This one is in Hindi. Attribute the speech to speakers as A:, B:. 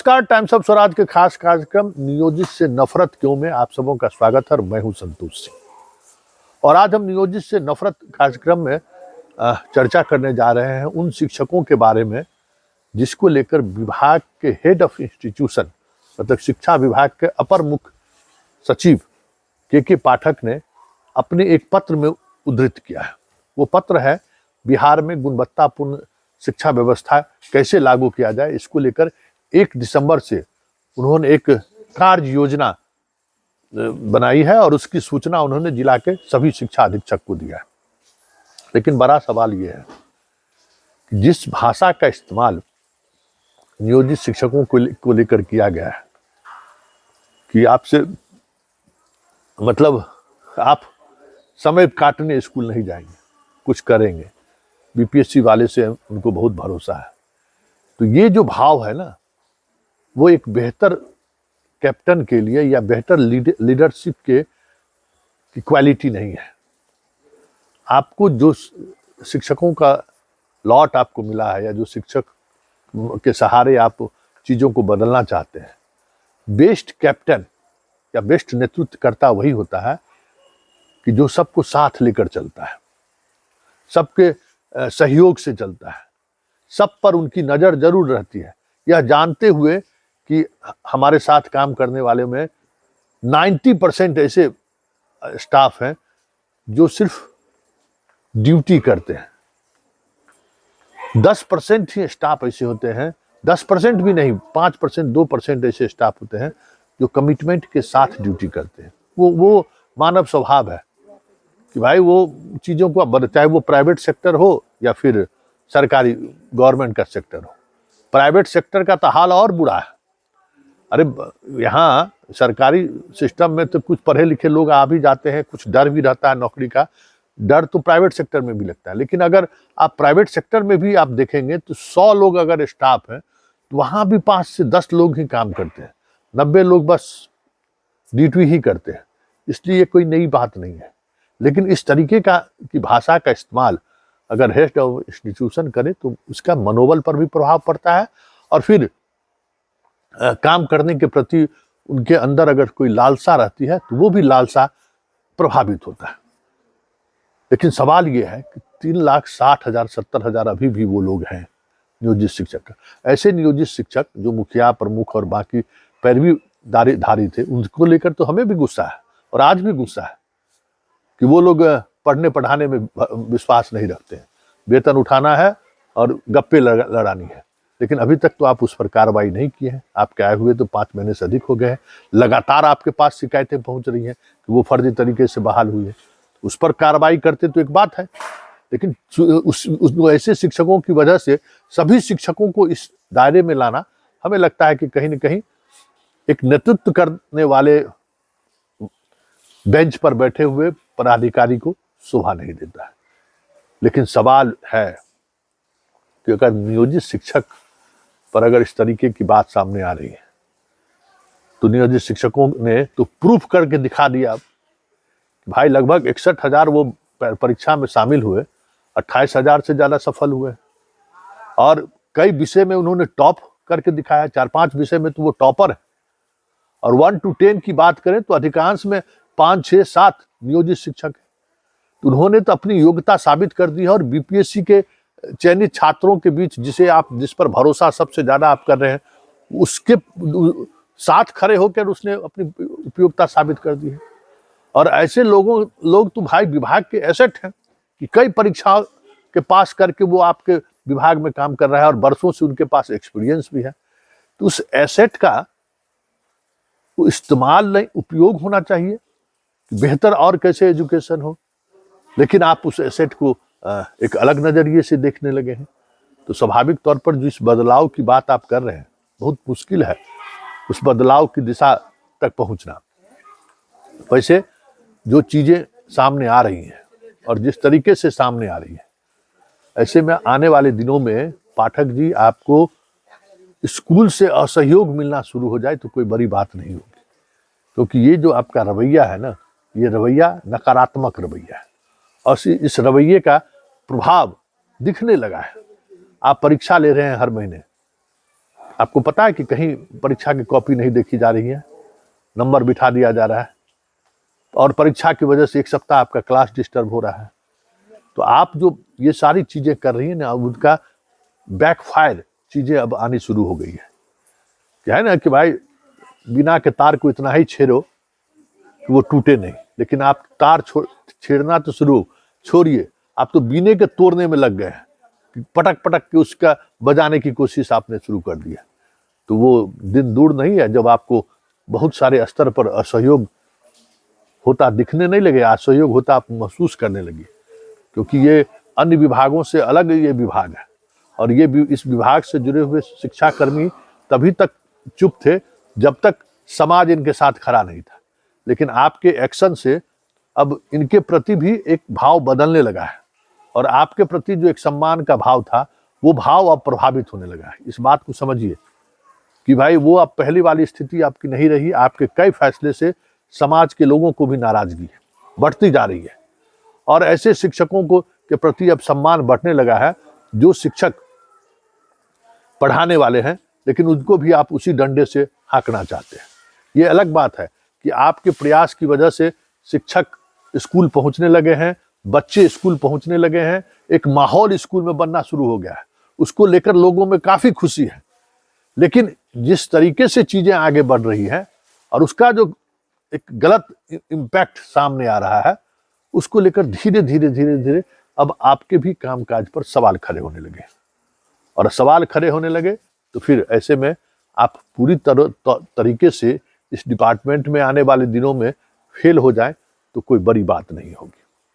A: नमस्कार, टाइम्स ऑफ स्वराज के खास कार्यक्रम नियोजित से नफरत क्यों में आप सबों का स्वागत है और मैं हूं संतोष सिंह। और आज हम नियोजित से नफरत कार्यक्रम में चर्चा करने जा रहे हैं उन शिक्षकों के बारे में जिसको लेकर विभाग के हेड ऑफ इंस्टीट्यूशन मतलब शिक्षा विभाग के अपर मुख्य सचिव के पाठक ने अपने एक पत्र में उद्धृत किया है। वो पत्र है बिहार में गुणवत्तापूर्ण शिक्षा व्यवस्था कैसे लागू किया जाए, इसको लेकर 1 दिसंबर से उन्होंने एक कार्य योजना बनाई है और उसकी सूचना उन्होंने जिला के सभी शिक्षा अधीक्षक को दिया है। लेकिन बड़ा सवाल ये है कि जिस भाषा का इस्तेमाल नियोजित शिक्षकों को लेकर किया गया है कि आपसे मतलब आप समय काटने स्कूल नहीं जाएंगे, कुछ करेंगे, बीपीएससी वाले से उनको बहुत भरोसा है। तो ये जो भाव है ना, वो एक बेहतर कैप्टन के लिए या बेहतर लीडरशिप की क्वालिटी नहीं है। आपको जो शिक्षकों का लॉट आपको मिला है या जो शिक्षक के सहारे आप चीज़ों को बदलना चाहते हैं, बेस्ट कैप्टन या बेस्ट नेतृत्वकर्ता वही होता है कि जो सबको साथ लेकर चलता है, सबके सहयोग से चलता है, सब पर उनकी नज़र जरूर रहती है, यह जानते हुए कि हमारे साथ काम करने वाले में 90% ऐसे स्टाफ हैं जो सिर्फ ड्यूटी करते हैं। 10% ही स्टाफ ऐसे होते हैं, 10% भी नहीं, 5% 2% ऐसे स्टाफ होते हैं जो कमिटमेंट के साथ ड्यूटी करते हैं। वो मानव स्वभाव है कि भाई वो चीज़ों को, चाहे वो प्राइवेट सेक्टर हो या फिर सरकारी गवर्नमेंट का सेक्टर हो। प्राइवेट सेक्टर का तो हाल और बुरा है। अरे यहाँ सरकारी सिस्टम में तो कुछ पढ़े लिखे लोग आ भी जाते हैं, कुछ डर भी रहता है नौकरी का, डर तो प्राइवेट सेक्टर में भी लगता है। लेकिन अगर आप प्राइवेट सेक्टर में भी आप देखेंगे तो 100 लोग अगर स्टाफ हैं तो वहाँ भी 5 से 10 लोग ही काम करते हैं, 90 लोग बस ड्यूटी ही करते हैं। इसलिए कोई नई बात नहीं है। लेकिन इस तरीके की भाषा का इस्तेमाल अगर हेड ऑफ इंस्टीट्यूशन करे तो उसका मनोबल पर भी प्रभाव पड़ता है और फिर काम करने के प्रति उनके अंदर अगर कोई लालसा रहती है तो वो भी लालसा प्रभावित होता है। लेकिन सवाल ये है कि 3,60,000 70,000 अभी भी वो लोग हैं नियोजित शिक्षक। ऐसे नियोजित शिक्षक जो मुखिया प्रमुख और बाकी पैरवीधारी थे, उनको लेकर तो हमें भी गुस्सा है और आज भी गुस्सा है कि वो लोग पढ़ने पढ़ाने में विश्वास नहीं रखते हैं। वेतन उठाना है और गप्पे लड़ानी है। लेकिन अभी तक तो आप उस पर कार्रवाई नहीं किए हैं। आपके आए हुए तो 5 महीने से अधिक हो गए हैं। लगातार आपके पास शिकायतें पहुंच रही हैं कि वो फर्जी तरीके से बहाल हुई है। उस पर कार्रवाई करते तो एक बात है, लेकिन ऐसे शिक्षकों की वजह से सभी शिक्षकों को इस दायरे में लाना हमें लगता है कि कहीं न कहीं एक नेतृत्व करने वाले बेंच पर बैठे हुए पदाधिकारी को शोभा नहीं देता है। लेकिन सवाल है कि अगर नियोजित शिक्षक पर अगर इस तरीके की बात सामने आ रही है तो नियोजित शिक्षकों ने तो प्रूफ करके दिखा दिया कि भाई लगभग 61,000 वो परीक्षा में शामिल हुए, 28,000 से ज्यादा सफल हुए और कई विषय में उन्होंने टॉप करके दिखाया। 4-5 विषय में तो वो टॉपर है। और 1 to 10 की बात करें तो अधिकांश में 5, 6, 7 नियोजित शिक्षक है। तो उन्होंने तो अपनी योग्यता साबित कर दी है और बीपीएससी के चयनित छात्रों के बीच जिस पर भरोसा सबसे ज्यादा आप कर रहे हैं, उसके साथ खड़े होकर उसने अपनी उपयोगिता साबित कर दी है। और ऐसे लोग तो भाई विभाग के एसेट हैं कि कई परीक्षाओं के पास करके वो आपके विभाग में काम कर रहा है और वर्षों से उनके पास एक्सपीरियंस भी है। तो उस एसेट का इस्तेमाल नहीं, उपयोग होना चाहिए, बेहतर और कैसे एजुकेशन हो। लेकिन आप उस एसेट को एक अलग नजरिए से देखने लगे हैं। तो स्वाभाविक तौर पर जिस बदलाव की बात आप कर रहे हैं, बहुत मुश्किल है उस बदलाव की दिशा तक पहुंचना। वैसे जो चीजें सामने आ रही हैं और जिस तरीके से सामने आ रही है, ऐसे में आने वाले दिनों में पाठक जी आपको स्कूल से असहयोग मिलना शुरू हो जाए तो कोई बड़ी बात नहीं होगी। क्योंकि ये जो आपका रवैया है ना, ये रवैया नकारात्मक रवैया है और इस रवैये का प्रभाव दिखने लगा है। आप परीक्षा ले रहे हैं हर महीने, आपको पता है कि कहीं परीक्षा की कॉपी नहीं देखी जा रही है, नंबर बिठा दिया जा रहा है, और परीक्षा की वजह से एक सप्ताह आपका क्लास डिस्टर्ब हो रहा है। तो आप जो ये सारी चीजें कर रही है ना, अब उनका बैकफायर चीजें अब आनी शुरू हो गई है। क्या है ना कि भाई बिना के तार को इतना ही छेड़ो कि वो टूटे नहीं, लेकिन आप तार छेड़ना तो छोड़िए, आप तो बीने के तोड़ने में लग गए हैं कि पटक पटक के उसका बजाने की कोशिश आपने शुरू कर दिया। तो वो दिन दूर नहीं है जब आपको बहुत सारे स्तर पर असहयोग होता दिखने नहीं लगे, असहयोग होता आप महसूस करने लगे, क्योंकि ये अन्य विभागों से अलग ये विभाग है। और ये इस विभाग से जुड़े हुए शिक्षा कर्मी तभी तक चुप थे जब तक समाज इनके साथ खड़ा नहीं था, लेकिन आपके एक्शन से अब इनके प्रति भी एक भाव बदलने लगा है, और आपके प्रति जो एक सम्मान का भाव था वो भाव अब प्रभावित होने लगा है। इस बात को समझिए कि भाई वो अब पहली वाली स्थिति आपकी नहीं रही। आपके कई फैसले से समाज के लोगों को भी नाराजगी बढ़ती जा रही है, और ऐसे शिक्षकों को के प्रति अब सम्मान बढ़ने लगा है जो शिक्षक पढ़ाने वाले हैं, लेकिन उनको भी आप उसी डंडे से हाँकना चाहते हैं। ये अलग बात है कि आपके प्रयास की वजह से शिक्षक स्कूल पहुंचने लगे हैं, बच्चे स्कूल पहुंचने लगे हैं, एक माहौल स्कूल में बनना शुरू हो गया है, उसको लेकर लोगों में काफी खुशी है। लेकिन जिस तरीके से चीजें आगे बढ़ रही हैं और उसका जो एक गलत इम्पैक्ट सामने आ रहा है, उसको लेकर धीरे धीरे अब आपके भी कामकाज पर सवाल खड़े होने लगे, और सवाल खड़े होने लगे तो फिर ऐसे में आप पूरी तरीके से इस डिपार्टमेंट में आने वाले दिनों में फेल हो जाए तो कोई बड़ी बात नहीं होगी।